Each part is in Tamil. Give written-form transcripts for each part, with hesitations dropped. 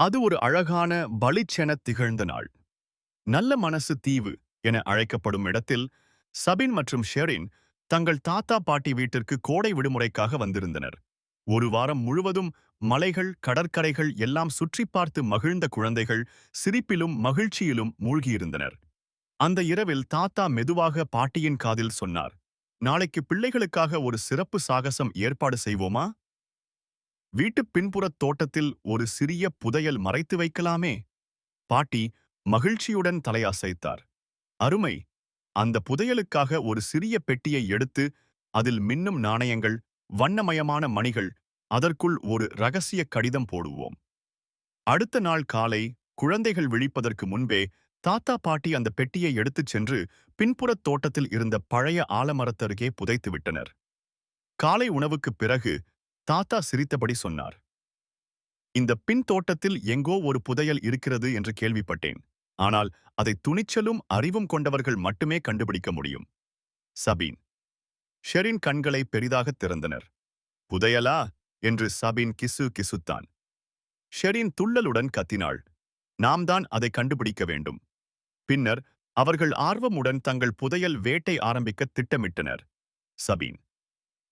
அது ஒரு அழகான பளிச்செனத் திகழ்ந்த நாள். நல்ல மனசு தீவு என அழைக்கப்படும் இடத்தில் சபின் மற்றும் ஷெரின் தங்கள் தாத்தா பாட்டி வீட்டிற்கு கோடை விடுமுறைக்காக வந்திருந்தனர். ஒரு வாரம் முழுவதும் மலைகள், கடற்கரைகள் எல்லாம் சுற்றி பார்த்து மகிழ்ந்த குழந்தைகள் சிரிப்பிலும் மகிழ்ச்சியிலும் மூழ்கியிருந்தனர். அந்த இரவில் தாத்தா மெதுவாக பாட்டியின் காதில் சொன்னார், நாளைக்கு பிள்ளைகளுக்காக ஒரு சிறப்பு சாகசம் ஏற்பாடு செய்வோமா? வீட்டு பின்புறத் தோட்டத்தில் ஒரு சிறிய புதையல் மறைத்து வைக்கலாமே? பாட்டி மகிழ்ச்சியுடன் தலையசைத்தார். அருமை! அந்த புதையலுக்காக ஒரு சிறிய பெட்டியை எடுத்து அதில் மின்னும் நாணயங்கள், வண்ணமயமான மணிகள், அதற்குள் ஒரு ரகசிய கடிதம் போடுவோம். அடுத்த நாள் காலை குழந்தைகள் விழிப்பதற்கு முன்பே தாத்தா பாட்டி அந்த பெட்டியை எடுத்துச் சென்று பின்புறத் தோட்டத்தில் இருந்த பழைய ஆலமரத்தருகே புதைத்து விட்டனர். காலை உணவுக்குப் பிறகு தாத்தா சிரித்தபடி சொன்னார், இந்த பின் தோட்டத்தில் எங்கோ ஒரு புதையல் இருக்கிறது என்று கேள்விப்பட்டேன். ஆனால் அதை துணிச்சலும் அறிவும் கொண்டவர்கள் மட்டுமே கண்டுபிடிக்க முடியும். சபீன். ஷெரின் கண்களை பெரிதாகத் திறந்தனர். புதையலா என்று சபீன் கிசு கிசுத்தான். ஷெரின் துள்ளலுடன் கத்தினாள். நாம் தான் அதை கண்டுபிடிக்க வேண்டும். பின்னர் அவர்கள் ஆர்வமுடன் தங்கள் புதையல் வேட்டை ஆரம்பிக்க திட்டமிட்டனர். சபீன்.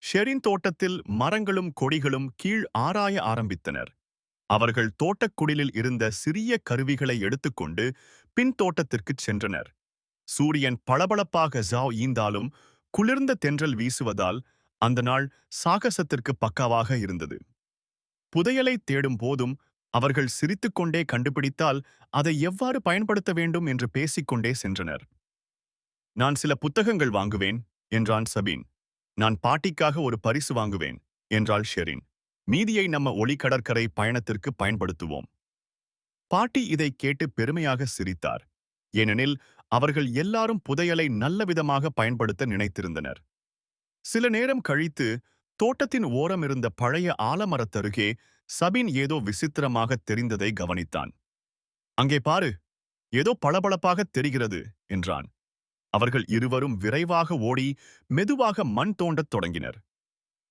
ஷெரின் தோட்டத்தில் மரங்களும் கொடிகளும் கீழ் ஆராய ஆரம்பித்தனர். அவர்கள் தோட்டக்குடிலில் இருந்த சிறிய கருவிகளை எடுத்துக்கொண்டு பின் தோட்டத்திற்குச் சென்றனர். சூரியன் பளபளப்பாக ஈந்தாலும் குளிர்ந்த தென்றல் வீசுவதால் அந்த நாள் சாகசத்திற்கு பக்காவாக இருந்தது. புதையலை தேடும் போதும் அவர்கள் சிரித்துக்கொண்டே கண்டுபிடித்தால் அதை எவ்வாறு பயன்படுத்த வேண்டும் என்று பேசிக்கொண்டே சென்றனர். நான் சில புத்தகங்கள் வாங்குவேன் என்றான் சபீன். நான் பாட்டிக்காக ஒரு பரிசு வாங்குவேன் என்றாள் ஷெரின். மீதியை நம்ம ஒளிக்கடற்கரை பயணத்திற்கு பயன்படுத்துவோம். பாட்டி இதைக் கேட்டு பெருமையாக சிரித்தார். ஏனெனில் அவர்கள் எல்லாரும் புதையலை நல்லவிதமாக பயன்படுத்த நினைத்திருந்தனர். சில நேரம் கழித்து தோட்டத்தின் ஓரம் இருந்த பழைய ஆலமரத்தருகே சபின் ஏதோ விசித்திரமாகத் தெரிந்ததை கவனித்தான். அங்கே பாரு, ஏதோ பளபளப்பாகத் தெரிகிறது என்றான். அவர்கள் இருவரும் விரைவாக ஓடி மெதுவாக மண் தோண்டத் தொடங்கினர்.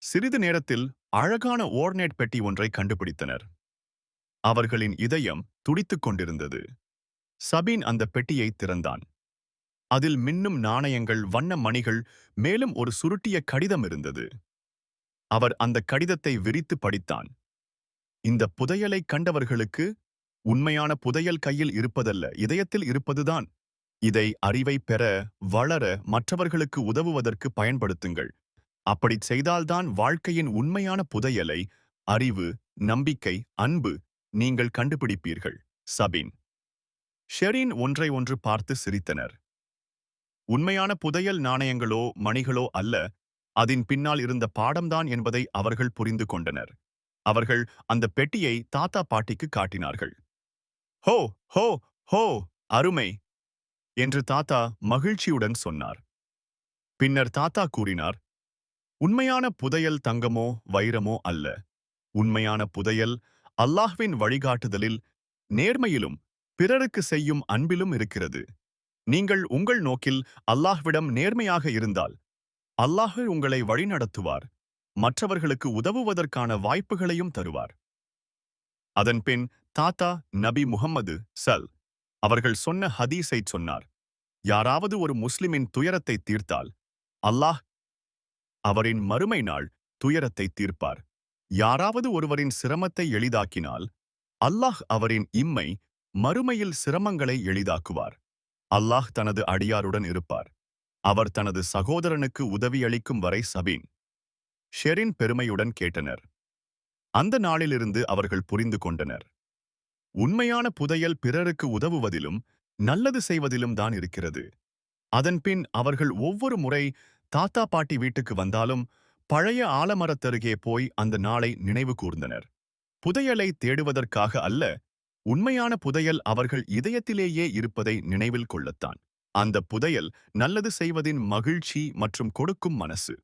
சிறிது நேரத்தில் அழகான ஓர்நெட் பெட்டி ஒன்றை கண்டுபிடித்தனர். அவர்களின் இதயம் துடித்துக் கொண்டிருந்தது. சபீன் அந்த பெட்டியை திறந்தான். அதில் மின்னும் நாணயங்கள், வண்ண மணிகள், மேலும் ஒரு சுருட்டிய கடிதம் இருந்தது. அவர் அந்த கடிதத்தை விரித்து படித்தான். இந்த புதையலை கண்டவர்களுக்கு உண்மையான புதையல் கையில் இருப்பதல்ல, இதயத்தில் இருப்பதுதான். இதை அறிவை பெற, வளர, மற்றவர்களுக்கு உதவுவதற்கு பயன்படுத்துங்கள். அப்படிச் செய்தால்தான் வாழ்க்கையின் உண்மையான புதையலை, அறிவு, நம்பிக்கை, அன்பு நீங்கள் கண்டுபிடிப்பீர்கள். சபீன். ஷெரின் ஒன்றை ஒன்று பார்த்து சிரித்தனர். உண்மையான புதையல் நாணயங்களோ மணிகளோ அல்ல, அதன் பின்னால் இருந்த பாடம்தான் என்பதை அவர்கள் புரிந்து கொண்டனர். அவர்கள் அந்த பெட்டியை தாத்தா பாட்டிக்கு காட்டினார்கள். ஹோ ஹோ ஹோ, அருமை என்று தாத்தா மகிழ்ச்சியுடன் சொன்னார். பின்னர் தாத்தா கூறினார், உண்மையான புதையல் தங்கமோ வைரமோ அல்ல. உண்மையான புதையல் அல்லாஹ்வின் வழிகாட்டுதலில், நேர்மையிலும் பிறருக்கு செய்யும் அன்பிலும் இருக்கிறது. நீங்கள் உங்கள் நோக்கில் அல்லாஹ்விடம் நேர்மையாக இருந்தால் அல்லாஹ் உங்களை வழிநடத்துவார், மற்றவர்களுக்கு உதவுவதற்கான வாய்ப்புகளையும் தருவார். அதன்பின் தாத்தா நபி முஹம்மது அவர்கள் சொன்ன ஹதீஸைச் சொன்னார். யாராவது ஒரு முஸ்லிமின் துயரத்தை தீர்த்தால் அல்லாஹ் அவரின் மறுமை நாள் துயரத்தை தீர்ப்பார். யாராவது ஒருவரின் சிரமத்தை எளிதாக்கினால் அல்லாஹ் அவரின் இம்மை மறுமையில் சிரமங்களை எளிதாக்குவார். அல்லாஹ் தனது அடியாருடன் இருப்பார். அவர் தனது சகோதரனுக்கு உதவியளிக்கும் வரை. சபீன். ஷெரின் பெருமையுடன் கேட்டனர். அந்த நாளிலிருந்து அவர்கள் புரிந்து கொண்டனர். உண்மையான புதையல் பிறருக்கு உதவுவதிலும் நல்லது செய்வதிலும் தான் இருக்கிறது. அதன்பின் அவர்கள் ஒவ்வொரு முறை தாத்தா பாட்டி வீட்டுக்கு வந்தாலும் பழைய ஆலமரத்தருகே போய் அந்த நாளை நினைவு கூர்ந்தனர். புதையலை தேடுவதற்காக அல்ல, உண்மையான புதையல் அவர்கள் இதயத்திலேயே இருப்பதை நினைவில் கொள்ளத்தான். அந்த புதையல் நல்லது செய்வதின் மகிழ்ச்சி மற்றும் கொடுக்கும் மனசு.